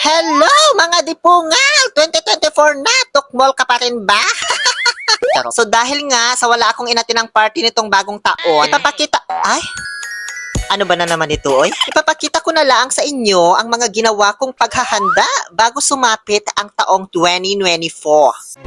Hello mga dipungal! 2024 na! Tukmol ka pa rin ba? So dahil nga sa wala akong inatinang party nitong bagong taon, ipapakita... Ay! Ano ba na naman ito, oy? Ipapakita ko na lang sa inyo ang mga ginawa kong paghahanda bago sumapit ang taong 2024.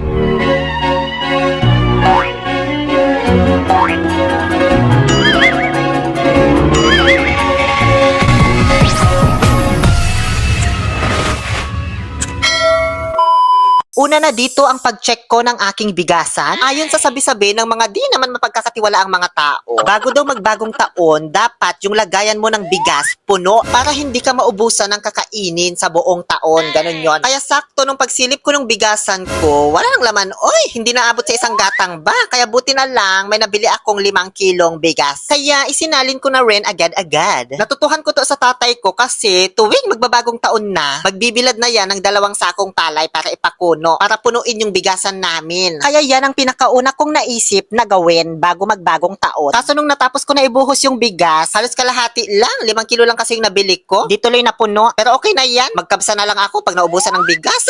Una na dito ang pag-check ko ng aking bigasan. Ayon sa sabi-sabi ng mga di naman mapagkakatiwala ang mga tao. Bago daw magbagong taon, dapat yung lagayan mo ng bigas puno para hindi ka maubusan ng kakainin sa buong taon. Ganon yon. Kaya sakto nung pagsilip ko ng bigasan ko, wala nang laman. Oy, hindi naabot sa isang gatang ba? Kaya buti na lang may nabili akong 5 kilong bigas. Kaya isinalin ko na rin agad-agad. Natutuhan ko to sa tatay ko kasi tuwing magbabagong taon na, magbibilad na yan ng 2 sakong palay para ipakuno. Para punuin yung bigasan namin. Kaya yan ang pinakauna kong naisip na gawin bago magbagong taon. Kaso nung natapos ko na ibuhos yung bigas, halos kalahati lang. 5 kilo lang kasi yung nabili ko. Di tuloy na puno. Pero okay na yan. Magkabsa na lang ako pag naubusan ng bigas.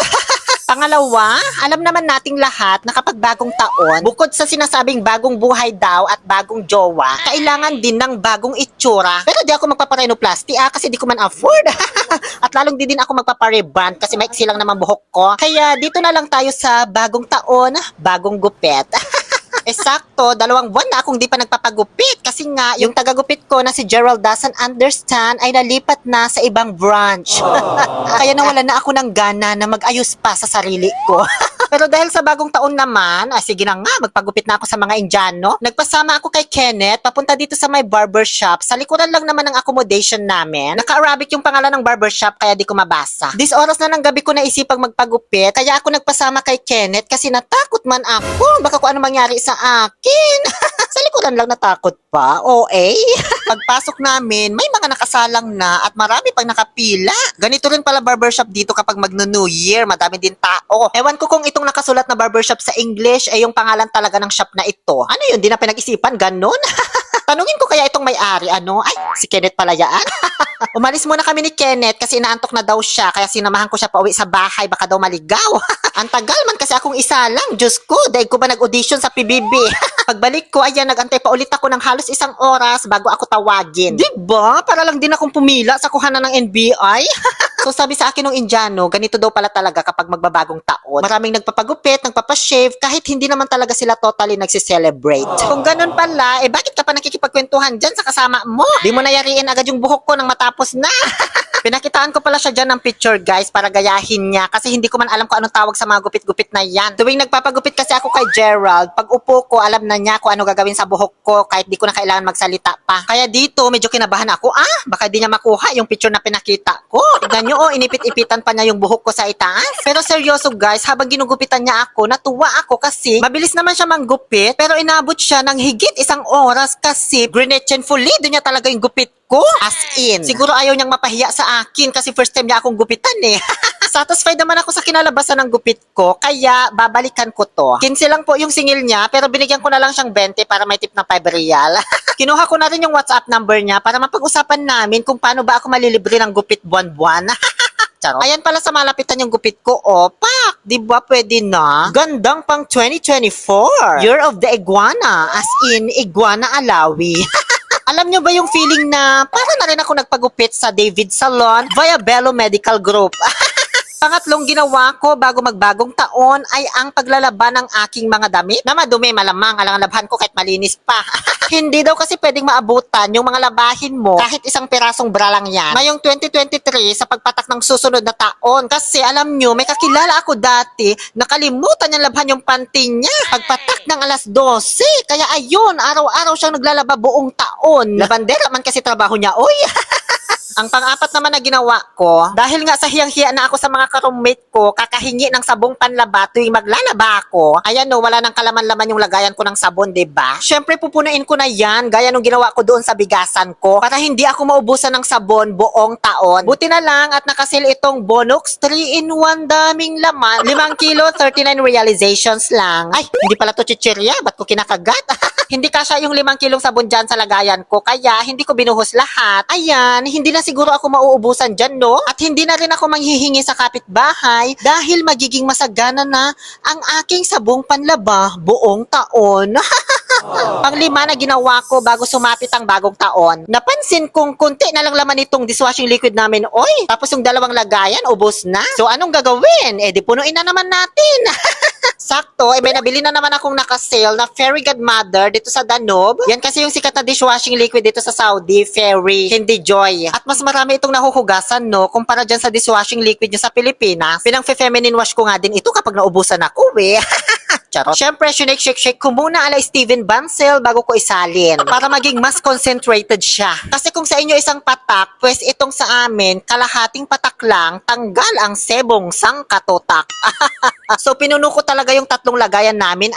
Pangalawa, alam naman nating lahat na kapag bagong taon, bukod sa sinasabing bagong buhay daw at bagong jowa, kailangan din ng bagong itsura. Pero di ako magpaparinoplasty kasi di ko man afford. At lalong di din ako magpapareband kasi maiksi lang naman buhok ko. Kaya dito na lang tayo sa bagong taon, bagong gupit. Eksakto, 2 buwan na akong di pa nagpapagupit kasi nga yung tagagupit ko na si Gerald doesn't understand ay nalipat na sa ibang branch. Kaya nawala na ako ng gana na mag-ayos pa sa sarili ko. Pero dahil sa bagong taon naman, sige na nga, magpagupit na ako sa mga Indiano. Nagpasama ako kay Kenneth, papunta dito sa my barbershop. Sa likuran lang naman ng accommodation namin. Naka-Arabic yung pangalan ng barbershop kaya di ko mabasa. This oras na ng gabi ko naisipang magpagupit, kaya ako nagpasama kay Kenneth kasi natakot man ako. Baka kung ano mangyari sa akin. Sa likuran lang natakot pa. Pagpasok namin, may mga nakasalang na at marami pang nakapila. Ganito rin pala barbershop dito kapag magno-New Year. Madami din tao. Ewan ko kung itong nakasulat na barbershop sa English ay yung pangalan talaga ng shop na ito. Ano yun? Di na pinag-isipan? Ganon? Tanungin ko kaya itong may-ari, Ay, si Kenneth pala yan. Umalis muna kami ni Kenneth kasi inaantok na daw siya kaya sinamahan ko siya pauwi sa bahay baka daw maligaw. Ang tagal man kasi akong isa lang. Diyos ko, dahil ko ba nag-audition sa PBB? Pagbalik ko, ayan, nagantay pa ulit ako ng halos 1 oras bago ako tawagin. Diba? Para lang din akong pumila sa kuhanan ng NBI. So sabi sa akin ng Indiano, ganito daw pala talaga kapag magbabagong taon. Maraming nagpapagupit, nagpapashave, kahit hindi naman talaga sila totally nagsiselebrate. Kung ganun pala, bakit ka pa nakikipagkwentuhan dyan sa kasama mo? Di mo nayariin agad yung buhok ko nang matapos na. Pinakitaan ko pala siya dyan ng picture guys para gayahin niya kasi hindi ko man alam kung anong tawag sa mga gupit-gupit na yan. Tuwing nagpapagupit kasi ako kay Gerald, pag upo ko alam na niya kung ano gagawin sa buhok ko kahit di ko na kailangan magsalita pa. Kaya dito medyo kinabahan ako, baka di niya makuha yung picture na pinakita ko. Tignan nyo, inipit-ipitan pa niya yung buhok ko sa itaas. Pero seryoso guys, habang ginugupitan niya ako, natuwa ako kasi mabilis naman siya manggupit pero inabot siya ng higit 1 oras kasi grinetchen fully, doon niya talaga yung gupit ko. As in. Siguro ayaw niyang mapahiya sa akin kasi first time niya akong gupitan Satisfied naman ako sa kinalabasan ng gupit ko, kaya babalikan ko to. 15 lang po yung singil niya, pero binigyan ko na lang siyang 20 para may tip na 5 real. Kinuha ko na rin yung WhatsApp number niya para mapag-usapan namin kung paano ba ako malilibre ng gupit buwan-buwan. Ayan pala sa malapitan yung gupit ko, pak! Diba pwede na? Gandang pang 2024. Year of the Iguana, as in Iguana Alawi. Alam nyo ba yung feeling na para na rin ako nagpagupit sa David Salon via Bello Medical Group? Pangatlong ginawa ko bago magbagong taon ay ang paglalaban ng aking mga damit na madumi malamang alang labhan ko kahit malinis pa. Hindi daw kasi pwedeng maabutan yung mga labahin mo kahit 1 pirasong bra lang yan. Ngayong 2023 sa pagpatak ng susunod na taon kasi alam nyo may kakilala ako dati nakalimutan niyang labhan yung panty niya pagpatak ng alas 12. Kaya ayun, araw-araw siyang naglalaba buong taon. Labandera man kasi trabaho niya, Ang pang-apat naman na ginawa ko, dahil nga sa hiyang-hiya na ako sa mga ka-roommate ko, kakahingi ng sabong panlaba tuwing maglalaba ako. Ayan wala nang kalaman-laman yung lagayan ko ng sabon, diba? Syempre pupunuin ko na yan, gaya nung ginawa ko doon sa bigasan ko, para hindi ako maubusan ng sabon buong taon. Buti na lang at nakasil itong Bonox 3-in-1 daming laman. 5 kilo, 39 realizations lang. Ay, hindi pala to chichirya, ba't ko kinakagat? Hindi kasya yung 5 kilong sabon dyan sa lagayan ko, kaya hindi ko binuhos lahat. Ayan, hindi na na siguro ako mauubusan dyan, no? At hindi na rin ako manghihingi sa kapitbahay dahil magiging masagana na ang aking sabong panlaba buong taon. Panglima na ginawa ko bago sumapit ang bagong taon. Napansin kong kunti na lang laman itong dishwashing liquid namin, oy. Tapos yung dalawang lagayan, ubos na. So anong gagawin? Eh di punuin na naman natin. Sakto, may nabili na naman akong naka-sale na Fairy Godmother dito sa Danube. Yan kasi yung sikat na dishwashing liquid dito sa Saudi, Fairy, hindi Joy. At mas marami itong nahuhugasan, no, kumpara dyan sa dishwashing liquid nyo sa Pilipinas. Pinang-feminine wash ko nga din ito kapag naubusan ako, eh. Charot. Siyempre, shake ko muna ala Steven Bansel bago ko isalin para maging mas concentrated siya. Kasi kung sa inyo isang patak, pues itong sa amin, kalahating patak lang, tanggal ang sebong sangkatotak. So, pinuno ko talaga yung tatlong lagayan namin,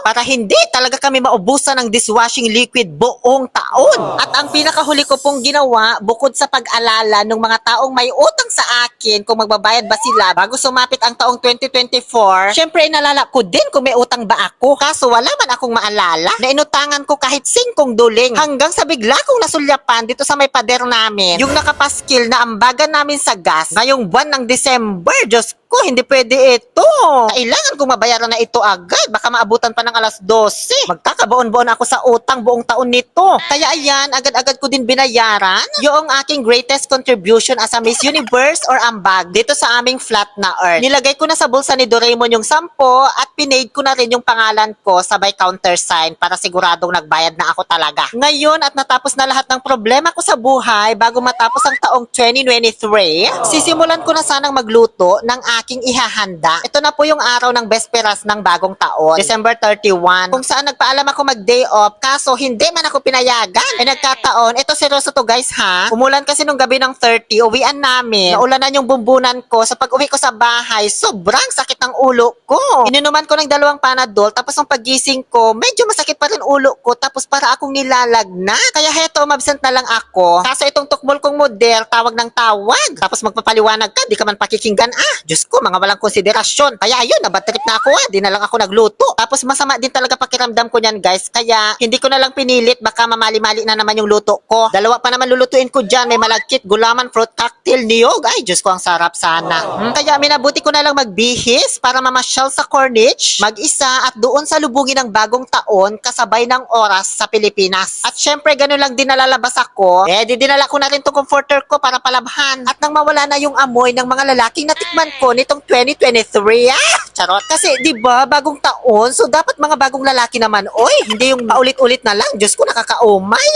para hindi talaga kami maubusan ng dishwashing liquid buong taon. At ang pinakahuli ko pong ginawa, bukod sa pag-alala ng mga taong may utang sa akin kung magbabayad ba sila bago sumapit ang taong 2024, syempre inalala ko din kung may utang ba ako. Kaso wala man akong maalala na inutangan ko kahit 5 duling. Hanggang sa bigla kong nasulyapan dito sa may pader namin, yung nakapaskil na ambagan namin sa gas ngayong buwan ng December. Diyos ko, hindi pwede ito. Kailangan kong mabayaran na ito agad. Baka maabutan pa ng alas 12. Magkakabaon-baon ako sa utang buong taon nito. Kaya ayan, agad-agad ko din binayaran yung aking greatest contribution as a Miss Universe or ambag dito sa aming flat na earth. Nilagay ko na sa bulsa ni Doraemon yung 10 at pinaid ko na rin yung pangalan ko sabay counter sign para siguradong nagbayad na ako talaga. Ngayon at natapos na lahat ng problema ko sa buhay bago matapos ang taong 2023, sisimulan ko na sanang magluto ng aking ihahanda. Ito na po yung araw ng besperas ng bagong taon, December 31, kung saan nagpaalam ako mag-day off, kaso hindi man ako pinayagan. Nagkataon, ito seryoso to guys ha. Umulan kasi nung gabi ng 30, uwian namin. Naulanan yung bumbunan ko. Sa pag-uwi ko sa bahay, sobrang sakit ng ulo ko. Ininuman ko ng 2 Panadol, tapos ng pagising ko, medyo masakit pa rin ulo ko, tapos para akong nilalagnat. Kaya heto, umabsent na lang ako. Kaso itong tukmol kong model, tawag ng tawag. Tapos magpapaliwanag ka, di ka man pakikinggan. Diyos ko, mga walang konsiderasyon. Kaya ayun, nabatrip na ako di na lang ako nagluto. Tapos masama din talaga pakiramdam ko niyan guys. Kaya hindi ko na lang pinilit, baka mamali-mali na naman yung luto ko. 2 pa naman lulutuin ko dyan. May malagkit, gulaman, fruit cocktail, niyog. Ay, Diyos ko, ang sarap sana. Kaya minabuti ko na lang magbihis para mamasyal sa Corniche, mag-isa at doon sa lubungin ng bagong taon kasabay ng oras sa Pilipinas. At syempre, ganun lang din nalalabas ako. Di dinala ko na rin itong comforter ko para palabhan. At nang mawala na yung amoy ng mga lalaking natikman ko nitong 2023, charot. Kasi, di ba bagong taon, so dapat mga bagong lalaki naman, oy, hindi yung paulit-ulit na lang. Diyos ko, nakakaumay.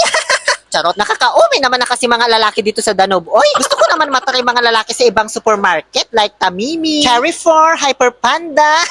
Charot, nakakaumay naman na kasi mga lalaki dito sa Danube. Oy, gusto ko naman matry mga lalaki sa ibang supermarket like Tamimi, Carrefour, Hyper Panda.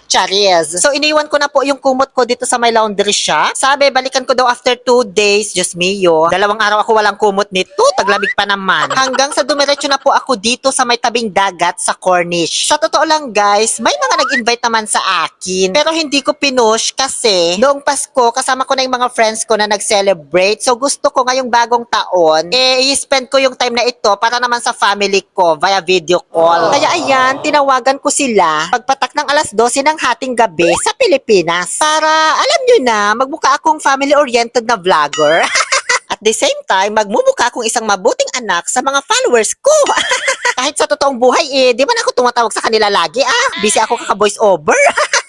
Charis. So, iniwan ko na po yung kumot ko dito sa may laundry shop. Sabi, balikan ko daw after 2 days. Diyos mio. 2 araw ako walang kumot nito. Taglamig pa naman. Hanggang sa dumiretso na po ako dito sa may tabing dagat sa Corniche. Sa totoo lang guys, may mga nag-invite naman sa akin. Pero hindi ko pinush kasi noong Pasko, kasama ko na yung mga friends ko na nag-celebrate. So, gusto ko ngayong bagong taon, i-spend ko yung time na ito para naman sa family ko via video call. Kaya ayan, tinawagan ko sila pagpatak ng alas 12 ng hating gabi sa Pilipinas para, alam nyo na, magmukha akong family-oriented na vlogger. At the same time, magmumukha akong isang mabuting anak sa mga followers ko. Kahit sa totoong buhay, di ba na ako tumatawag sa kanila lagi, busy ako kaka-voice over.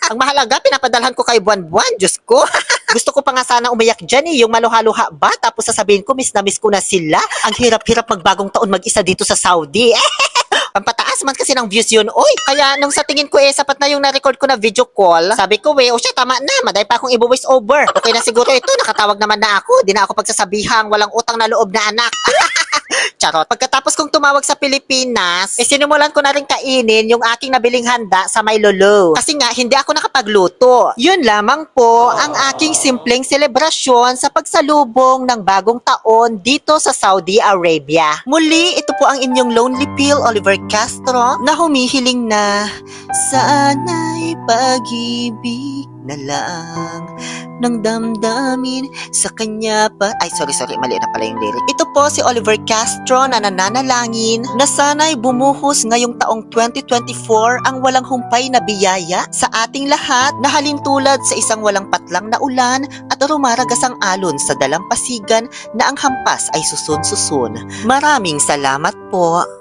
Ang mahalaga, pinapadalhan ko kayo buwan-buwan, Diyos ko. Gusto ko pa nga sana umiyak dyan yung maluha-luha ba, tapos sasabihin ko, miss na miss ko na sila. Ang hirap-hirap magbagong taon mag-isa dito sa Saudi. Pampataas man kasi ng views yun, oy. Kaya nung sa tingin ko sapat na yung na-record ko na video call, sabi ko siya, tama na, maday pa akong i-voice over. Okay na siguro ito, nakatawag naman na ako, di na ako pagsasabihang walang utang na loob na anak. Charot. Pagkatapos kong tumawag sa Pilipinas, sinimulan ko na rin kainin yung aking nabiling handa sa may lolo. Kasi nga, hindi ako nakapagluto. Yun lamang po ang aking simpleng selebrasyon sa pagsalubong ng bagong taon dito sa Saudi Arabia. Muli, ito po ang inyong Lonely Pill, Oliver Castro, na humihiling na sana'y pag-ibig na lang ng damdamin sa kanya pa. Ay, sorry, mali na pala yung lyric. Ito po si Oliver Castro na nananalangin na sana'y bumuhos ngayong taong 2024 ang walang humpay na biyaya sa ating lahat na halintulad sa isang walang patlang na ulan at rumaragas ang alon sa dalampasigan na ang hampas ay susun-susun. Maraming salamat po.